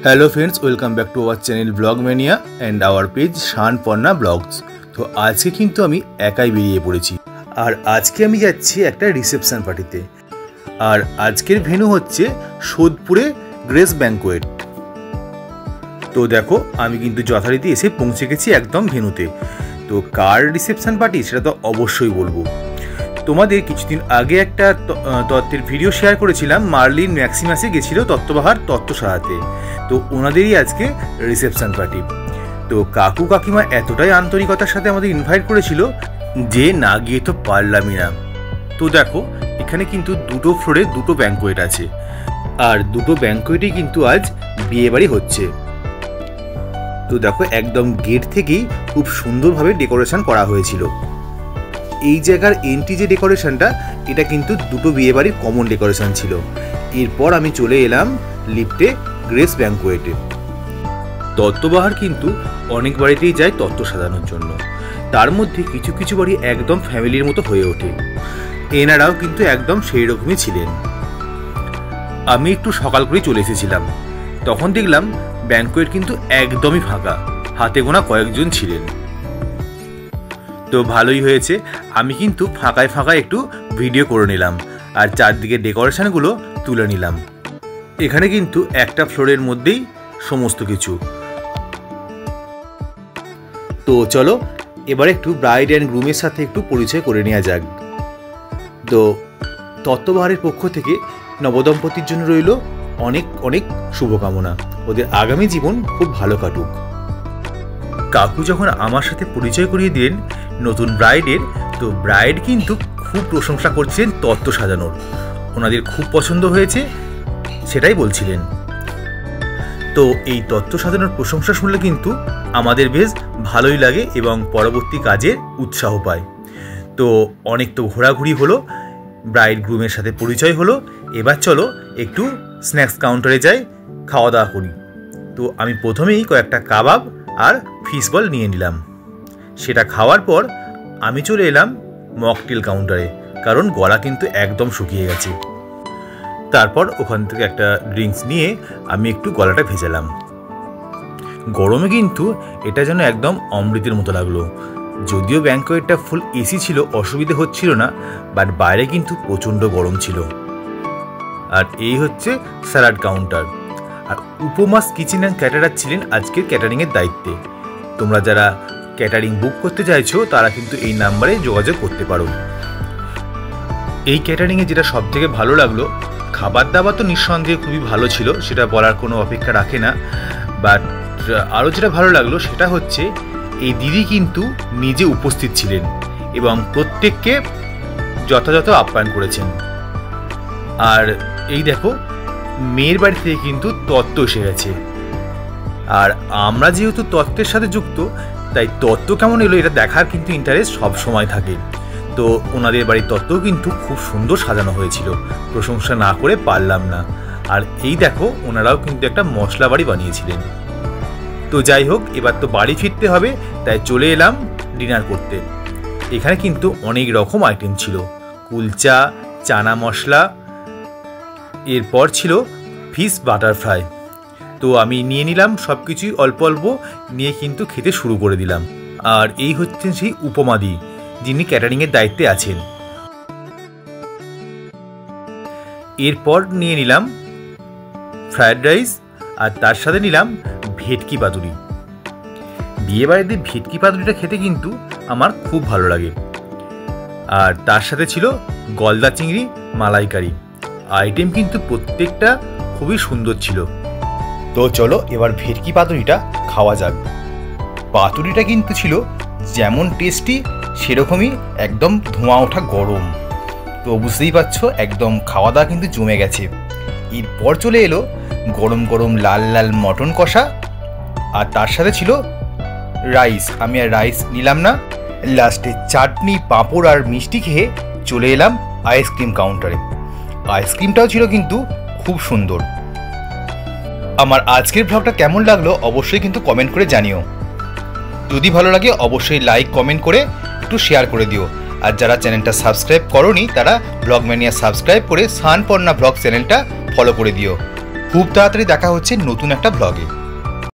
Hello friends, welcome back to our channel blog mania and our page शानपन्ना blogs. तो आज के किन्तु आमी एकाई बेरिये पड़ेছি और आज के आमी যাচ্ছি একটা রিসেপশন পার্টিতে। আর আজকের ভেন্যু হচ্ছে সোদপুরে গ্রেস ব্যাংকোয়েট। তো দেখো আমি কিন্তু যথারীতি এসে পৌঁছে গেছি একদম ভেন্যুতে। তো কার রিসেপশন পার্টি সেটা তো অবশ্যই বলবো। তোমাদের কিছুদিন আগে একটা তত্ত্বের ভিডিও শেয়ার করেছিলাম, মার্লিন ম্যাক্সিমাসে গেছিল তত্ত্ববাহার তত্ত্ব সারাতে। তো ওনাদেরই আজকে রিসেপশন পার্টি। তো কাকু কাকিমা এতটাই আন্তরিকতার সাথে আমাদের ইনভাইট করেছিল যে না গিয়ে তো পারলামই না। তো দেখো এখানে কিন্তু দুটো ফ্লোরে দুটো ব্যাংকোয়েট আছে, আর দুটো ব্যাংকোয়েটই কিন্তু আজ বিয়ে বাড়ি হচ্ছে। তো দেখো একদম গেট থেকেই খুব সুন্দরভাবে ডেকোরেশন করা হয়েছিল। এই জায়গার এন্ট্রি যে ডেকোরেশনটা, এটা কিন্তু দুটো বিয়ে বাড়ির কমন ডেকোরেশন ছিল। এরপর আমি চলে এলাম লিফটে গ্রেস ব্যাংকোয়েটে। তত্ত্ববাহার কিন্তু অনেক বাড়িতেই যায় তত্ত্ব সাজানোর জন্য, তার মধ্যে কিছু কিছু বাড়ি একদম ফ্যামিলির মতো হয়ে ওঠে। এনারাও কিন্তু একদম সেই রকমই ছিলেন। আমি একটু সকাল করেই চলে এসেছিলাম, তখন দেখলাম ব্যাংকোয়েট কিন্তু একদমই ফাঁকা, হাতে গোনা কয়েকজন ছিলেন। তো ভালোই হয়েছে, আমি কিন্তু ফাঁকায় ফাঁকায় একটু ভিডিও করে নিলাম আর চারদিকে ডেকোরেশনগুলো তুলে নিলাম। এখানে কিন্তু একটা ফ্লোরের মধ্যেই সমস্ত কিছু। তো চলো এবার একটু ব্রাইড অ্যান্ড গ্রুমের সাথে একটু পরিচয় করে নেওয়া যাক। তো তত্ত্ববাহারের পক্ষ থেকে নবদম্পতির জন্য রইল অনেক অনেক শুভকামনা, ওদের আগামী জীবন খুব ভালো কাটুক। কাকু যখন আমার সাথে পরিচয় করিয়ে দিলেন নতুন ব্রাইডের, তো ব্রাইড কিন্তু খুব প্রশংসা করছিলেন তত্ত্ব সাজানোর, ওনাদের খুব পছন্দ হয়েছে সেটাই বলছিলেন। তো এই তত্ত্ব সাজানোর প্রশংসা শুনলে কিন্তু আমাদের বেশ ভালোই লাগে এবং পরবর্তী কাজের উৎসাহ পায়। তো অনেক তো ঘোরাঘুরি হলো, ব্রাইড গ্রুমের সাথে পরিচয় হলো, এবার চলো একটু স্ন্যাক্স কাউন্টারে যাই, খাওয়া দাওয়া করি। তো আমি প্রথমেই কয়েকটা কাবাব আর ফিশ বল নিয়ে নিলাম। সেটা খাওয়ার পর আমি চলে এলাম মকটেল কাউন্টারে, কারণ গলা কিন্তু একদম শুকিয়ে গেছে। তারপর ওখান থেকে একটা ড্রিঙ্কস নিয়ে আমি একটু গলাটা ভেজালাম। গরমে কিন্তু এটা যেন একদম অমৃতের মতো লাগলো। যদিও ব্যাংকোয়েটটা ফুল এসি ছিল, অসুবিধে হচ্ছিল না, বাট বাইরে কিন্তু প্রচণ্ড গরম ছিল। আর এই হচ্ছে স্যালাড কাউন্টার। আর উপমাস কিচেন অ্যান্ড ক্যাটারার ছিলেন আজকের ক্যাটারিংয়ের দায়িত্বে। তোমরা যারা ক্যাটারিং বুক করতে চাইছো তারা কিন্তু এই নাম্বারে যোগাযোগ করতে পারো। এই ক্যাটারিংয়ে যেটা সব থেকে ভালো লাগলো, খাবার দাবার তো নিঃসন্দেহে খুবই ভালো ছিল, সেটা বলার কোনো অপেক্ষা রাখে না। বাট আরও যেটা ভালো লাগলো সেটা হচ্ছে এই দিদি কিন্তু নিজে উপস্থিত ছিলেন এবং প্রত্যেককে যথাযথ আপ্যায়ন করেছেন। আর এই দেখো মেয়ের বাড়ি থেকে কিন্তু তত্ত্ব এসে গেছে। আর আমরা যেহেতু তত্ত্বের সাথে যুক্ত, তাই তত্ত্ব কেমন এলো এটা দেখার কিন্তু ইন্টারেস্ট সব সময় থাকে। তো ওনাদের বাড়ির তত্ত্বও কিন্তু খুব সুন্দর সাজানো হয়েছিল, প্রশংসা না করে পারলাম না। আর এই দেখো ওনারাও কিন্তু একটা মশলা বাড়ি বানিয়েছিলেন। তো যাই হোক, এবার তো বাড়ি ফিরতে হবে, তাই চলে এলাম ডিনার করতে। এখানে কিন্তু অনেক রকম আইটেম ছিল, কুলচা, চানা মশলা, এরপর ছিল ফিশ বাটার ফ্রাই। তো আমি নিয়ে নিলাম সব কিছুই অল্প অল্প নিয়ে কিন্তু খেতে শুরু করে দিলাম। আর এই হচ্ছেন সেই উপমাদি, যিনি ক্যাটারিংয়ের দায়িত্বে আছেন। এরপর নিয়ে নিলাম ফ্রায়েড রাইস, আর তার সাথে নিলাম ভেটকি পাতুরি। বিয়েবাড়িতে ভেটকি পাতুরিটা খেতে কিন্তু আমার খুব ভালো লাগে। আর তার সাথে ছিল গলদা চিংড়ি মালাইকারি। আইটেম কিন্তু প্রত্যেকটা খুবই সুন্দর ছিল। তো চলো এবার ভেটকি পাতুরিটা খাওয়া যাক। পাতুরিটা কিন্তু ছিল যেমন টেস্টি সেরকমই একদম ধোঁয়া ওঠা গরম। তো বুঝতেই পারছো একদম খাওয়া দাওয়া কিন্তু জমে গেছে। এরপর চলে এলো গরম গরম লাল লাল মটন কষা, আর তার সাথে ছিল রাইস। আমি আর রাইস নিলাম না, লাস্টে চাটনি, পাঁপড় আর মিষ্টি খেয়ে চলে এলাম আইসক্রিম কাউন্টারে। আইসক্রিমটাও ছিল কিন্তু খুব সুন্দর। আমার আজকের ব্লগটা কেমন লাগলো অবশ্যই কিন্তু কমেন্ট করে জানিও। যদি ভালো লাগে অবশ্যই লাইক কমেন্ট করে একটু শেয়ার করে দিও। আর যারা চ্যানেলটা সাবস্ক্রাইব করোনি তারা ব্লগ ম্যানিয়া সাবস্ক্রাইব করে শানপন্না ব্লগ চ্যানেলটা ফলো করে দিও। খুব তাড়াতাড়ি দেখা হচ্ছে নতুন একটা ব্লগে।